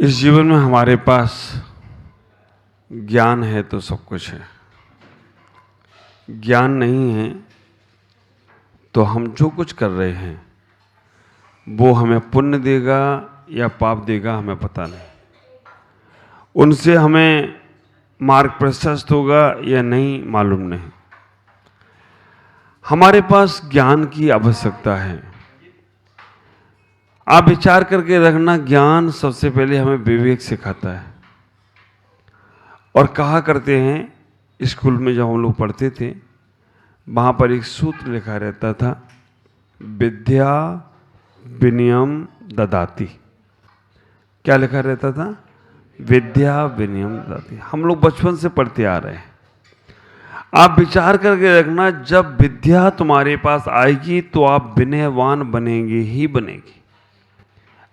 इस जीवन में हमारे पास ज्ञान है तो सब कुछ है। ज्ञान नहीं है तो हम जो कुछ कर रहे हैं वो हमें पुण्य देगा या पाप देगा हमें पता नहीं। उनसे हमें मार्ग प्रशस्त होगा या नहीं मालूम नहीं। हमारे पास ज्ञान की आवश्यकता है। आप विचार करके रखना, ज्ञान सबसे पहले हमें विवेक सिखाता है। और कहा करते हैं, स्कूल में जब हम लोग पढ़ते थे वहाँ पर एक सूत्र लिखा रहता था, विद्या विनयम ददाति। क्या लिखा रहता था? विद्या विनयम ददाति। हम लोग बचपन से पढ़ते आ रहे हैं। आप विचार करके रखना, जब विद्या तुम्हारे पास आएगी तो आप विनयवान बनेंगे ही बनेंगे।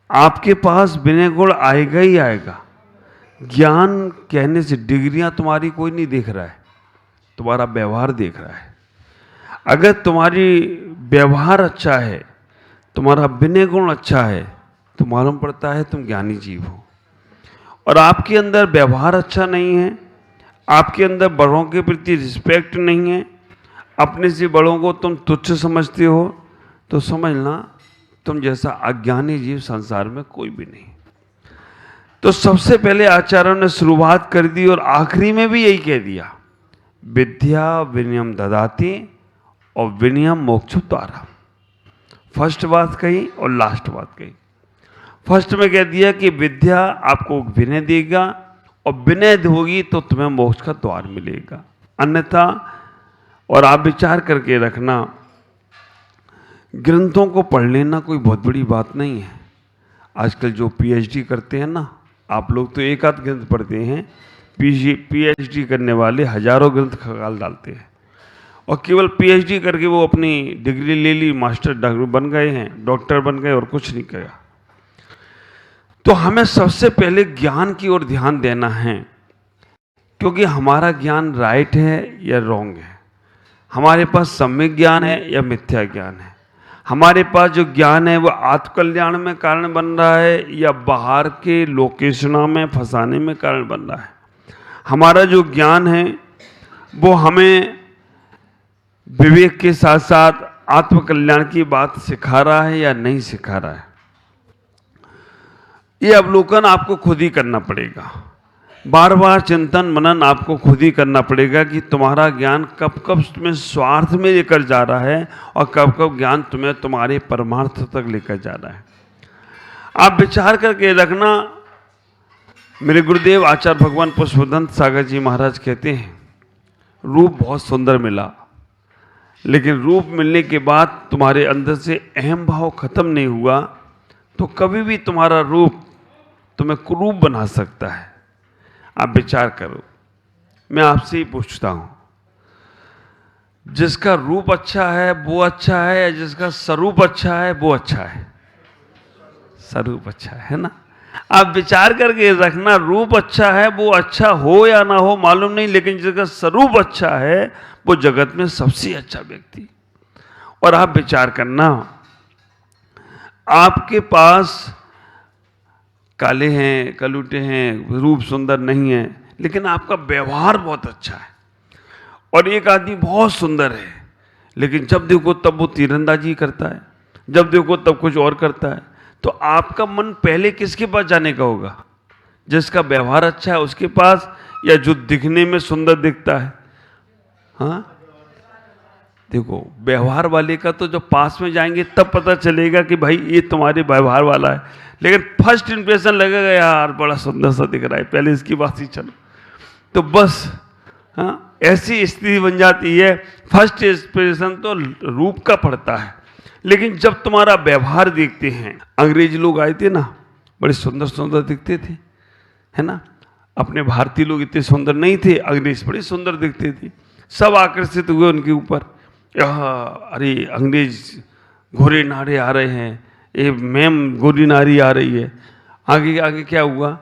आपके विनय विनय गुण आएगा ही आएगा। ज्ञान कहने से डिग्रियां तुम्हारी कोई नहीं देख रहा है, तुम्हारा व्यवहार देख रहा है। अगर तुम्हारी व्यवहार अच्छा है, तुम्हारा विनय गुण अच्छा है, तो मालूम पड़ता है तुम ज्ञानी जीव हो। और आपके अंदर व्यवहार अच्छा नहीं है, आपके अंदर बड़ों के प्रति रिस्पेक्ट नहीं है, अपने से बड़ों को तुम तुच्छ समझते हो, तो समझना तुम जैसा अज्ञानी जीव संसार में कोई भी नहीं। तो सबसे पहले आचार्यों ने शुरुआत कर दी और आखिरी में भी यही कह दिया, विद्या विनयम ददाति और विनयम मोक्ष द्वारा। फर्स्ट बात कही और लास्ट बात कही। फर्स्ट में कह दिया कि विद्या आपको विनय देगा और विनय होगी तो तुम्हें मोक्ष का द्वार मिलेगा, अन्यथा। और आप विचार करके रखना, ग्रंथों को पढ़ लेना कोई बहुत बड़ी बात नहीं है। आजकल जो पीएचडी करते हैं ना, आप लोग तो एक आध ग्रंथ पढ़ते हैं, पीएचडी करने वाले हजारों ग्रंथ खंगाल डालते हैं और केवल पीएचडी करके वो अपनी डिग्री ले ली, मास्टर डॉक्टर बन गए हैं, डॉक्टर बन गए और कुछ नहीं किया। तो हमें सबसे पहले ज्ञान की ओर ध्यान देना है, क्योंकि हमारा ज्ञान राइट है या रॉन्ग है, हमारे पास सम्यक ज्ञान है या मिथ्या ज्ञान है, हमारे पास जो ज्ञान है वो आत्मकल्याण में कारण बन रहा है या बाहर के लोकेशनों में फंसाने में कारण बन रहा है। हमारा जो ज्ञान है वो हमें विवेक के साथ साथ आत्मकल्याण की बात सिखा रहा है या नहीं सिखा रहा है, ये अवलोकन आपको खुद ही करना पड़ेगा। बार बार चिंतन मनन आपको खुद ही करना पड़ेगा कि तुम्हारा ज्ञान कब कब तुम्हें स्वार्थ में लेकर जा रहा है और कब कब ज्ञान तुम्हें तुम्हारे परमार्थ तक लेकर जा रहा है। आप विचार करके रखना। मेरे गुरुदेव आचार्य भगवान पुष्पदंत सागर जी महाराज कहते हैं, रूप बहुत सुंदर मिला, लेकिन रूप मिलने के बाद तुम्हारे अंदर से अहम भाव खत्म नहीं हुआ तो कभी भी तुम्हारा रूप तुम्हें कुरूप बना सकता है। आप विचार करो। मैं आपसे ही पूछता हूं, जिसका रूप अच्छा है वो अच्छा है या जिसका स्वरूप अच्छा है वो अच्छा है? स्वरूप अच्छा है ना। आप विचार करके रखना, रूप अच्छा है वो अच्छा हो या ना हो मालूम नहीं, लेकिन जिसका स्वरूप अच्छा है वो जगत में सबसे अच्छा व्यक्ति। और आप विचार करना, आपके पास काले हैं, कलूटे हैं, रूप सुंदर नहीं है, लेकिन आपका व्यवहार बहुत अच्छा है। और एक आदमी बहुत सुंदर है, लेकिन जब देखो तब वो तीरंदाजी करता है, जब देखो तब कुछ और करता है, तो आपका मन पहले किसके पास जाने का होगा? जिसका व्यवहार अच्छा है उसके पास, या जो दिखने में सुंदर दिखता है? हाँ, देखो व्यवहार वाले का तो जब पास में जाएंगे तब पता चलेगा कि भाई ये तुम्हारे व्यवहार वाला है, लेकिन फर्स्ट इंप्रेशन लगेगा यार बड़ा सुंदर सा दिख रहा है, पहले इसकी बात ही चलो। तो बस हाँ, ऐसी स्थिति बन जाती है। फर्स्ट इंप्रेशन तो रूप का पड़ता है, लेकिन जब तुम्हारा व्यवहार देखते हैं, अंग्रेजी लोग आए थे ना, बड़े सुंदर सुंदर दिखते थे, है ना। अपने भारतीय लोग इतने सुंदर नहीं थे, अंग्रेज बड़े सुंदर दिखते थे, सब आकर्षित हुए उनके ऊपर। अरे अंग्रेज घोड़े नारे आ रहे हैं, ये मैम गोरी नारी आ रही है। आगे आगे क्या हुआ?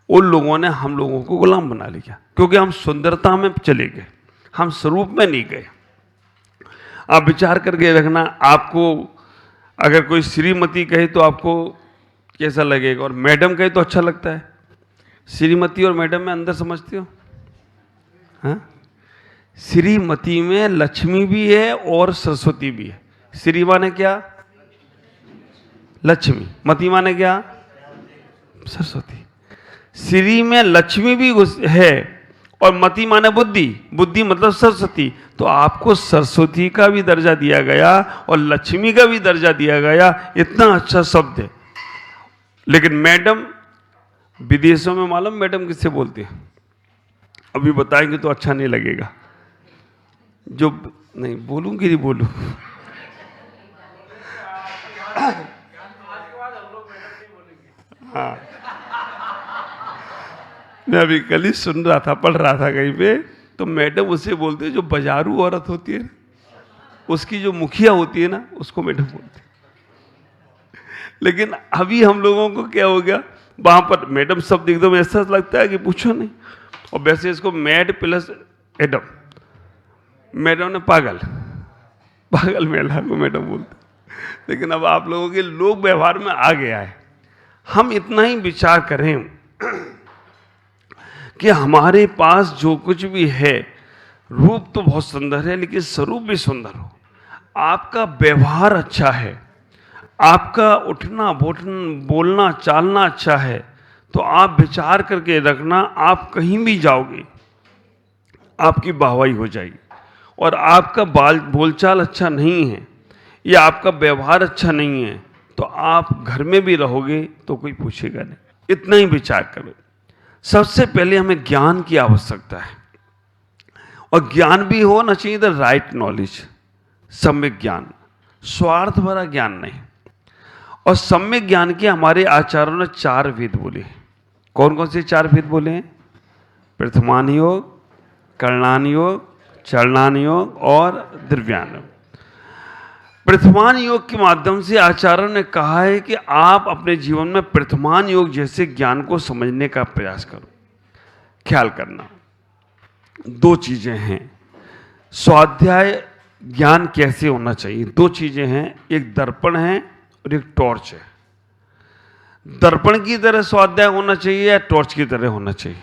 उन लोगों ने हम लोगों को गुलाम बना लिया, क्योंकि हम सुंदरता में चले गए, हम स्वरूप में नहीं गए। आप विचार करके रखना, आपको अगर कोई श्रीमती कहे तो आपको कैसा लगेगा? और मैडम कहे तो अच्छा लगता है। श्रीमती और मैडम में अंदर समझते हो? हाँ, श्रीमती में लक्ष्मी भी है और सरस्वती भी है। श्री माने क्या? लक्ष्मी। मती माने क्या? सरस्वती। श्री में लक्ष्मी भी है और मति माने बुद्धि, बुद्धि मतलब सरस्वती। तो आपको सरस्वती का भी दर्जा दिया गया और लक्ष्मी का भी दर्जा दिया गया। इतना अच्छा शब्द है। लेकिन मैडम, विदेशों में मालूम मैडम किससे बोलते हैं? अभी बताएंगे तो अच्छा नहीं लगेगा। जो नहीं बोलूंगी, नहीं बोलूं। हाँ, मैं अभी कल ही सुन रहा था, पढ़ रहा था कहीं पे, तो मैडम उसे बोलते हैं जो बाजारू औरत होती है, उसकी जो मुखिया होती है ना, उसको मैडम बोलते हैं। लेकिन अभी हम लोगों को क्या हो गया, वहां पर मैडम शब्द एकदम ऐसा लगता है कि पूछो नहीं। और वैसे इसको मैड प्लस एडम, मैडम ने पागल, पागल महिला को मैडम बोलते। लेकिन अब आप लोगों के लोक व्यवहार में आ गया है। हम इतना ही विचार करें कि हमारे पास जो कुछ भी है, रूप तो बहुत सुंदर है लेकिन स्वरूप भी सुंदर हो, आपका व्यवहार अच्छा है, आपका उठना बोलना चालना अच्छा है, तो आप विचार करके रखना, आप कहीं भी जाओगे आपकी वाहवाही हो जाएगी। और आपका बोलचाल अच्छा नहीं है या आपका व्यवहार अच्छा नहीं है, तो आप घर में भी रहोगे तो कोई पूछेगा नहीं। इतना ही विचार करो। सबसे पहले हमें ज्ञान की आवश्यकता है, और ज्ञान भी होना चाहिए द राइट नॉलेज, सम्यक ज्ञान, स्वार्थ भरा ज्ञान नहीं। और सम्यक ज्ञान के हमारे आचार्यों ने 4 वेद बोले। कौन कौन से 4 वेद बोले हैं? प्रथमान योग, करणान योग, चरणान योग और द्रव्यान योग। प्रथमान योग के माध्यम से आचार्यों ने कहा है कि आप अपने जीवन में प्रथमान योग जैसे ज्ञान को समझने का प्रयास करो। ख्याल करना, 2 चीजें हैं। स्वाध्याय ज्ञान कैसे होना चाहिए? 2 चीजें हैं, एक दर्पण है और एक टॉर्च है। दर्पण की तरह स्वाध्याय होना चाहिए या टॉर्च की तरह होना चाहिए?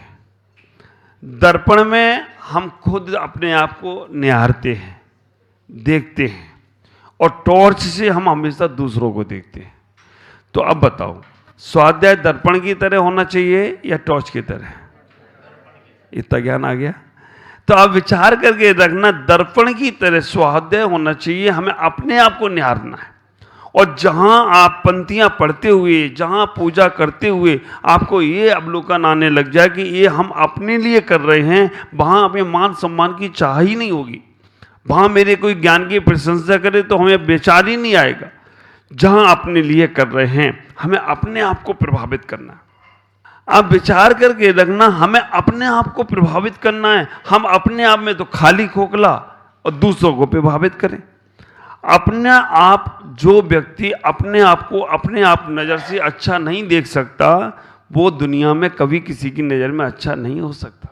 दर्पण में हम खुद अपने आप को निहारते हैं, देखते हैं, और टॉर्च से हम हमेशा दूसरों को देखते हैं। तो अब बताओ, स्वाध्याय दर्पण की तरह होना चाहिए या टॉर्च की तरह? इतना ज्ञान आ गया? तो आप विचार करके रखना, दर्पण की तरह स्वाध्याय होना चाहिए। हमें अपने आप को निहारना है, और जहां आप पंक्तियां पढ़ते हुए, जहां पूजा करते हुए आपको ये अवलोकन आने लग जाए कि ये हम अपने लिए कर रहे हैं, वहां हमें मान सम्मान की चाह ही नहीं होगी। वहां मेरे कोई ज्ञान की प्रशंसा करे तो हमें बेचार ही नहीं आएगा। जहां अपने लिए कर रहे हैं, हमें अपने आप को प्रभावित करना। आप विचार करके रखना, हमें अपने आप को प्रभावित करना है। हम अपने आप में तो खाली खोखला और दूसरों को प्रभावित करें। अपने आप, जो व्यक्ति अपने आप को अपने आप नजर से अच्छा नहीं देख सकता, वो दुनिया में कभी किसी की नजर में अच्छा नहीं हो सकता।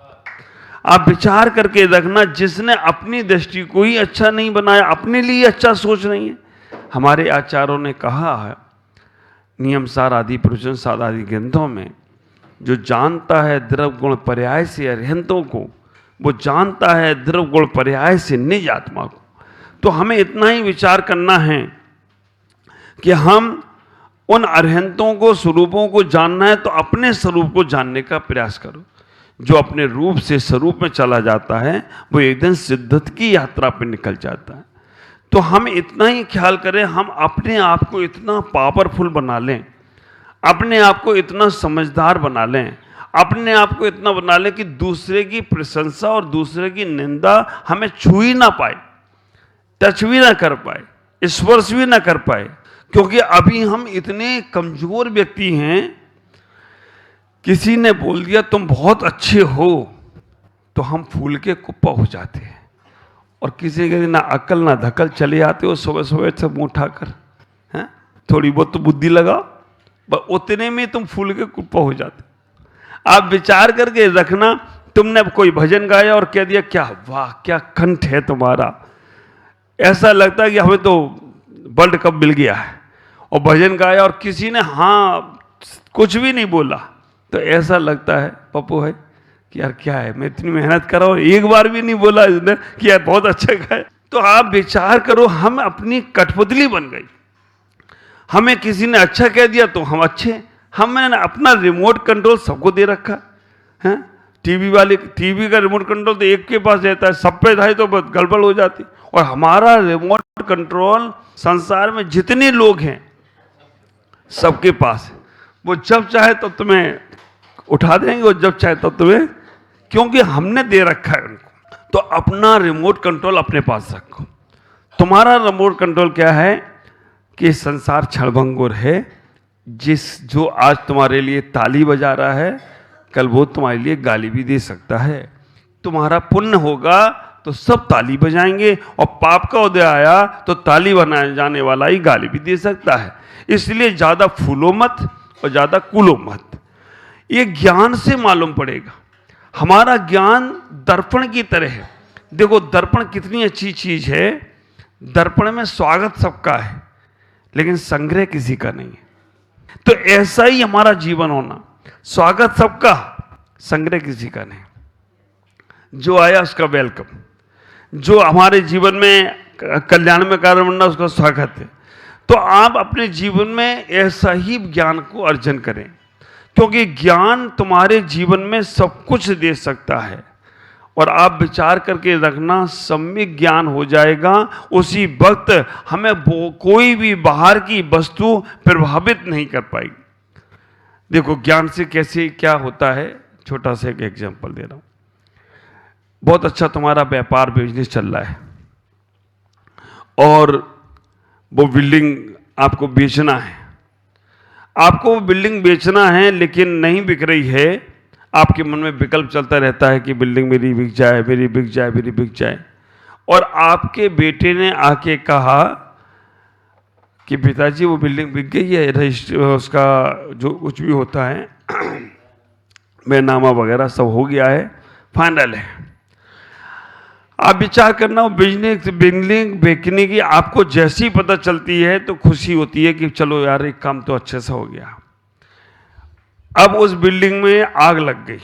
आप विचार करके रखना, जिसने अपनी दृष्टि को ही अच्छा नहीं बनाया, अपने लिए अच्छा सोच नहीं है। हमारे आचार्यों ने कहा है नियम सार आदि प्रवचन सार आदि ग्रंथों में, जो जानता है द्रव्य गुण पर्याय से अरिहंतों को, वो जानता है द्रव्य गुण पर्याय से निज आत्मा को। तो हमें इतना ही विचार करना है कि हम उन अरिहंतों को, स्वरूपों को जानना है तो अपने स्वरूप को जानने का प्रयास करो। जो अपने रूप से स्वरूप में चला जाता है वो एक दिन सिद्धत की यात्रा पर निकल जाता है। तो हम इतना ही ख्याल करें, हम अपने आप को इतना पावरफुल बना लें, अपने आप को इतना समझदार बना लें, अपने आप को इतना बना लें कि दूसरे की प्रशंसा और दूसरे की निंदा हमें छू ही ना पाए, टच भी ना कर पाए, स्पर्श भी ना कर पाए। क्योंकि अभी हम इतने कमजोर व्यक्ति हैं, किसी ने बोल दिया तुम बहुत अच्छे हो तो हम फूल के कुप्पा हो जाते हैं, और किसी के ना अकल ना धकल चले आते हो सुबह सुबह से मुंह उठाकर, हैं थोड़ी बहुत तो बुद्धि लगाओ, बस उतने में तुम फूल के कुप्पा हो जाते। आप विचार करके रखना, तुमने कोई भजन गाया और कह दिया क्या वाह क्या कंठ है तुम्हारा, ऐसा लगता है कि हमें तो वर्ल्ड कप मिल गया है। और भजन गाया और किसी ने हाँ कुछ भी नहीं बोला तो ऐसा लगता है पप्पू है कि यार क्या है, मैं इतनी मेहनत कर रहा हूँ, एक बार भी नहीं बोला इसने कि यार बहुत अच्छा खाए। तो आप विचार करो, हम अपनी कठपुतली बन गई। हमें किसी ने अच्छा कह दिया तो हम अच्छे, हमने अपना रिमोट कंट्रोल सबको दे रखा है। टीवी का रिमोट कंट्रोल तो एक के पास रहता है, सब पे था तो गड़बड़ हो जाती। और हमारा रिमोट कंट्रोल संसार में जितने लोग हैं सबके पास है। वो जब चाहे तब तुम्हें उठा देंगे और जब चाहे तब तुम्हें, क्योंकि हमने दे रखा है उनको। तो अपना रिमोट कंट्रोल अपने पास रखो। तुम्हारा रिमोट कंट्रोल क्या है कि संसार क्षणभंगुर है। जो आज तुम्हारे लिए ताली बजा रहा है कल वो तुम्हारे लिए गाली भी दे सकता है। तुम्हारा पुण्य होगा तो सब ताली बजाएंगे, और पाप का उदय आया तो ताली बनाए जाने वाला ही गाली भी दे सकता है। इसलिए ज्यादा फूलो मत और ज्यादा कूलो मत। ये ज्ञान से मालूम पड़ेगा। हमारा ज्ञान दर्पण की तरह है। देखो दर्पण कितनी अच्छी चीज है। दर्पण में स्वागत सबका है लेकिन संग्रह किसी का नहीं है। तो ऐसा ही हमारा जीवन होना, स्वागत सबका, संग्रह किसी का नहीं। जो आया उसका वेलकम, जो हमारे जीवन में कल्याण में कार्य बनना उसका स्वागत है। तो आप अपने जीवन में ऐसा ही ज्ञान को अर्जन करें, क्योंकि ज्ञान तुम्हारे जीवन में सब कुछ दे सकता है। और आप विचार करके रखना, सम्यक ज्ञान हो जाएगा उसी वक्त हमें कोई भी बाहर की वस्तु प्रभावित नहीं कर पाएगी। देखो ज्ञान से कैसे क्या होता है, छोटा सा एक एग्जांपल दे रहा हूं। बहुत अच्छा तुम्हारा व्यापार बिजनेस चल रहा है और वो बिल्डिंग आपको बेचना है। आपको वो बिल्डिंग बेचना है लेकिन नहीं बिक रही है। आपके मन में विकल्प चलता रहता है कि बिल्डिंग मेरी बिक जाए, मेरी बिक जाए, मेरी बिक जाए। और आपके बेटे ने आके कहा कि पिताजी वो बिल्डिंग बिक गई है, रजिस्टर उसका जो कुछ भी होता है बैनामा वगैरह सब हो गया है, फाइनल है। आप विचार करना, वो बिल्डिंग बेचने की आपको जैसी पता चलती है तो खुशी होती है कि चलो यार एक काम तो अच्छे से हो गया। अब उस बिल्डिंग में आग लग गई,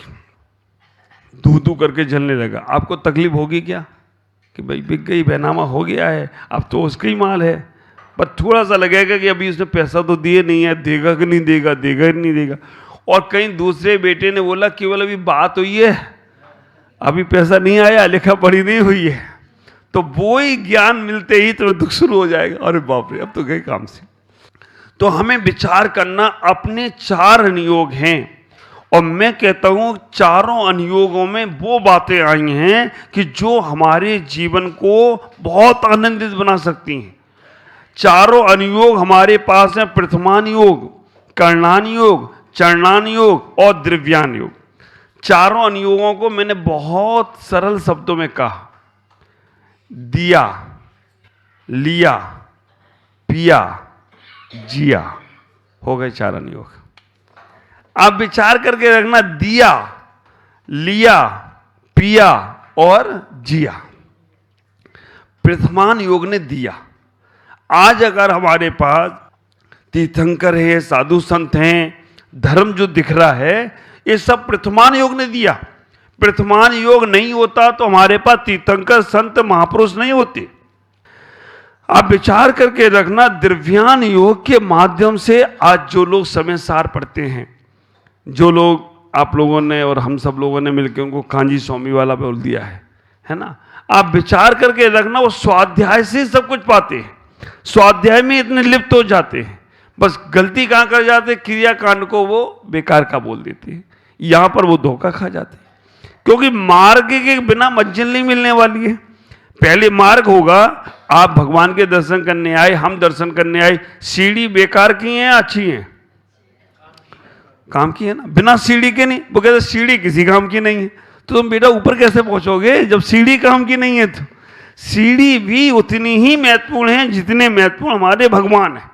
धू धू करके जलने लगा। आपको तकलीफ होगी क्या कि भाई बिक गई, बैनामा हो गया है, अब तो उसका ही माल है। पर थोड़ा सा लगेगा कि अभी उसने पैसा तो दिए नहीं है, देगा कि नहीं देगा, देगा कि नहीं देगा। और कहीं दूसरे बेटे ने बोला केवल अभी बात हुई है, अभी पैसा नहीं आया, लिखा पढ़ी नहीं हुई है। तो वो ही ज्ञान मिलते ही तो दुख शुरू हो जाएगा, अरे बाप रे अब तो गए काम से। तो हमें विचार करना, अपने 4 अनुयोग हैं और मैं कहता हूं चारों अनुयोगों में वो बातें आई हैं कि जो हमारे जीवन को बहुत आनंदित बना सकती हैं। चारों अनुयोग हमारे पास हैं, प्रथमान योग, कर्णान योग, चरणान योग और द्रव्यान योग। चारों अनुयोगों को मैंने बहुत सरल शब्दों में कहा, दिया, लिया, पिया, जिया, हो गए 4 अनुयोग। आप विचार करके रखना, दिया, लिया, पिया और जिया। प्रथमान योग ने दिया। आज अगर हमारे पास तीर्थंकर है, साधु संत हैं, धर्म जो दिख रहा है, ये सब प्रथमान योग ने दिया। प्रथमान योग नहीं होता तो हमारे पास तीर्थंकर संत महापुरुष नहीं होते। आप विचार करके रखना, द्रव्यान योग के माध्यम से आज जो लोग समय सार पढ़ते हैं, जो लोग आप लोगों ने और हम सब लोगों ने मिलकर उनको कांजी स्वामी वाला बोल दिया है ना। आप विचार करके रखना, वो स्वाध्याय से सब कुछ पाते हैं, स्वाध्याय में इतने लिप्त हो जाते हैं, बस गलती कहां कर जाते, क्रिया कांड को वो बेकार का बोल देते हैं। यहां पर वो धोखा खा जाते हैं, क्योंकि मार्ग के बिना मंजिल नहीं मिलने वाली है। पहले मार्ग होगा, आप भगवान के दर्शन करने आए, हम दर्शन करने आए, सीढ़ी बेकार की है अच्छी है, काम की है ना, बिना सीढ़ी के नहीं। वो कहते सीढ़ी किसी काम की नहीं है, तो तुम बेटा ऊपर कैसे पहुंचोगे जब सीढ़ी काम की नहीं है। तो सीढ़ी भी उतनी ही महत्वपूर्ण है जितने महत्वपूर्ण हमारे भगवान है,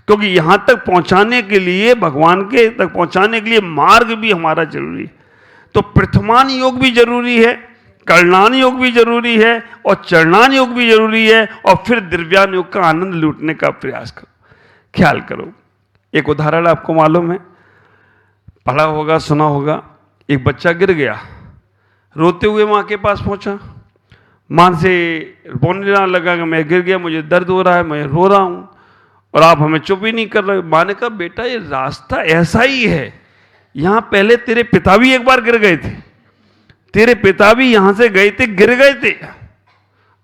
क्योंकि यहां तक पहुंचाने के लिए, भगवान के तक पहुंचाने के लिए मार्ग भी हमारा जरूरी है। तो प्रथमान योग भी जरूरी है, कर्णान योग भी जरूरी है और चरणान योग भी जरूरी है, और फिर द्रव्यान योग का आनंद लूटने का प्रयास करो। ख्याल करो, एक उदाहरण आपको मालूम है, पढ़ा होगा, सुना होगा, एक बच्चा गिर गया, रोते हुए माँ के पास पहुंचा, माँ से रोने लगा कि मैं गिर गया, मुझे दर्द हो रहा है, मैं रो रहा हूं और आप हमें चुप ही नहीं कर रहे। माँ ने कहा बेटा ये रास्ता ऐसा ही है, यहां पहले तेरे पिता भी एक बार गिर गए थे, तेरे पिता भी यहां से गए थे, गिर गए थे।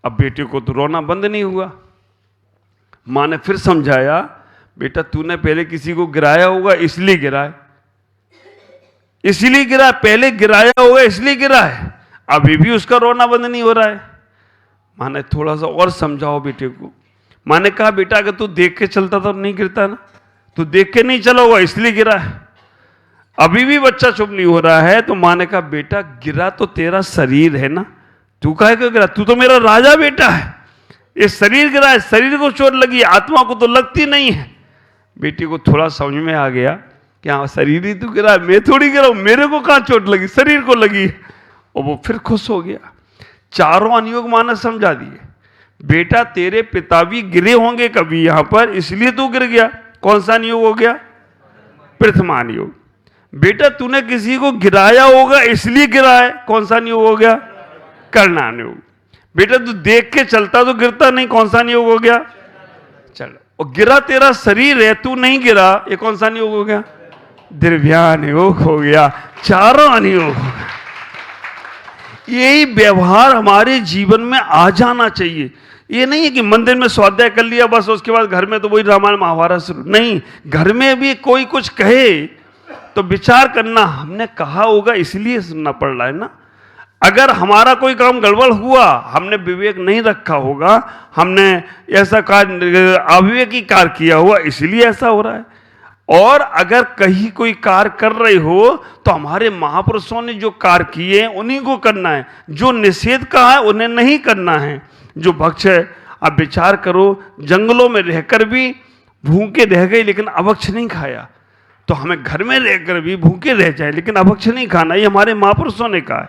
अब बेटे को तो रोना बंद नहीं हुआ। माँ ने फिर समझाया, बेटा तूने पहले किसी को गिराया होगा इसलिए गिरा है, इसलिए गिरा, पहले गिराया होगा इसलिए गिरा है, अभी भी उसका रोना बंद नहीं हो रहा है। माँ ने थोड़ा सा और समझाओ बेटे को। माँ ने कहा बेटा अगर तू देख के चलता तो नहीं गिरता ना, तू देख के नहीं चला होगा इसलिए गिरा है। अभी भी बच्चा चुप नहीं हो रहा है। तो माँ ने कहा बेटा गिरा तो तेरा शरीर है ना, तू काहे को गिरा, तू तो मेरा राजा बेटा है, ये शरीर गिरा है, शरीर को चोट लगी, आत्मा को तो लगती नहीं है। बेटी को थोड़ा समझ में आ गया कि हाँ शरीर ही तो गिरा है, मैं थोड़ी गिरा हूं, मेरे को कहां चोट लगी, शरीर को लगी। और वो फिर खुश हो गया। चारों अनुयोग माँ ने समझा दिए, बेटा तेरे पिता भी गिरे होंगे कभी यहां पर, इसलिए तू गिर गया। कौन सा अनुयोग हो गया? प्रथम अनुयोग। बेटा तूने किसी को गिराया होगा इसलिए गिरा है, कौन सा अनुयोग हो गया? कर्णानुयोग। बेटा तू देख के चलता तो गिरता नहीं, कौन सा अनुयोग हो गया? चल। और गिरा तेरा शरीर है, तू नहीं गिरा, ये कौन सा अनुयोग हो गया? द्रव्यानुयोग हो गया। चारों अनुयोग हो गया। यही व्यवहार हमारे जीवन में आ जाना चाहिए। ये नहीं है कि मंदिर में स्वाध्याय कर लिया बस, उसके बाद घर में तो वही रामायण महाभारत शुरू। नहीं, घर में भी कोई कुछ कहे तो विचार करना, हमने कहा होगा इसलिए सुनना पड़ रहा है ना। अगर हमारा कोई काम गड़बड़ हुआ, हमने विवेक नहीं रखा होगा, हमने ऐसा कार्य अविवेकी कार्य किया हुआ इसलिए ऐसा हो रहा है। और अगर कहीं कोई कार्य कर रहे हो तो हमारे महापुरुषों ने जो कार्य किए उन्हीं को करना है, जो निषेध कहा है उन्हें नहीं करना है। जो भक्ष है, आप विचार करो, जंगलों में रहकर भी भूखे रह गए लेकिन अभक्ष नहीं खाया, तो हमें घर में रहकर भी भूखे रह जाए लेकिन अभक्ष नहीं खाना, ये हमारे महापुरुषों ने कहा है।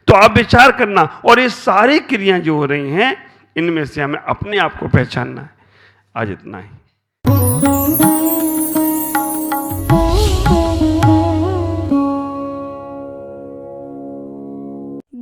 तो आप विचार करना। और ये सारी क्रियाएं जो हो रही हैं इनमें से हमें अपने आप को पहचानना है। आज इतना ही।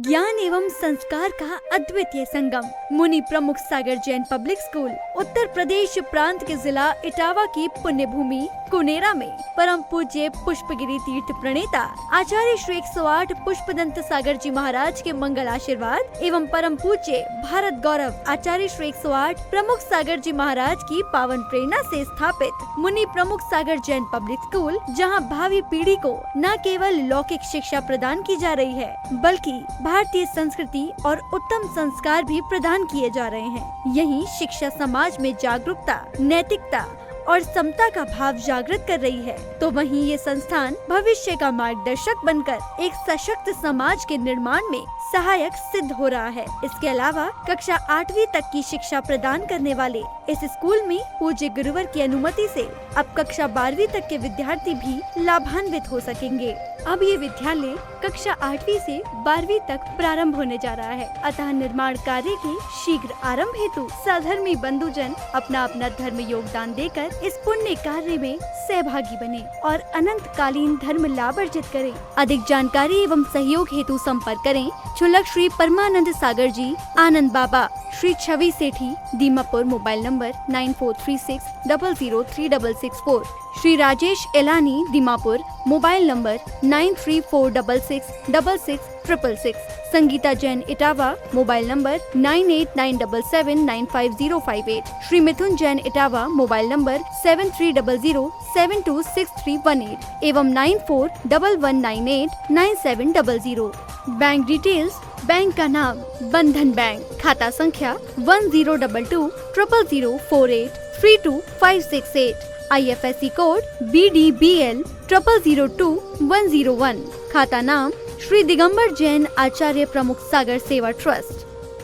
ज्ञान एवं संस्कार का अद्वितीय संगम, मुनि प्रमुख सागर जैन पब्लिक स्कूल उत्तर प्रदेश प्रांत के जिला इटावा की पुण्य भूमि कुनेरा में परम पूज्य पुष्पगिरी तीर्थ प्रणेता आचार्य श्री 108 पुष्पदंत सागर जी महाराज के मंगल आशीर्वाद एवं परम पूज्य भारत गौरव आचार्य श्री 108 प्रमुख सागर जी महाराज की पावन प्रेरणा से स्थापित मुनि प्रमुख सागर जैन पब्लिक स्कूल, जहां भावी पीढ़ी को न केवल लौकिक शिक्षा प्रदान की जा रही है बल्कि भारतीय संस्कृति और उत्तम संस्कार भी प्रदान किए जा रहे हैं। यही शिक्षा समाज में जागरूकता, नैतिकता और समता का भाव जागृत कर रही है, तो वहीं ये संस्थान भविष्य का मार्गदर्शक बनकर एक सशक्त समाज के निर्माण में सहायक सिद्ध हो रहा है। इसके अलावा कक्षा 8वीं तक की शिक्षा प्रदान करने वाले इस स्कूल में पूज्य गुरुवर की अनुमति से अब कक्षा 12वीं तक के विद्यार्थी भी लाभान्वित हो सकेंगे। अब ये विद्यालय कक्षा 8वीं से 12वीं तक प्रारंभ होने जा रहा है, अतः निर्माण कार्य के शीघ्र आरंभ हेतु सधर्मी बंधुजन अपना अपना धर्म योगदान देकर इस पुण्य कार्य में सहभागी बने और अनंत कालीन धर्म लाभ अर्जित करें। अधिक जानकारी एवं सहयोग हेतु संपर्क करें छुलक Shri Paramanand Sagar ji, Anand Baba, Shri Chhavi Sethi, Dimapur, mobile number 9436003664, Shri Rajesh Elani, Dimapur, mobile number 9346666666, Sangeeta Jain, Etawah, mobile number 9897795058, Shri Mithun Jain, Etawah, mobile number 7300726318 एवं 9411989700। बैंक डिटेल्स, बैंक का नाम बंधन बैंक, खाता संख्या 1022000048325668, IFSC कोड BDBL 002101, खाता नाम श्री दिगंबर जैन आचार्य प्रमुख सागर सेवा ट्रस्ट।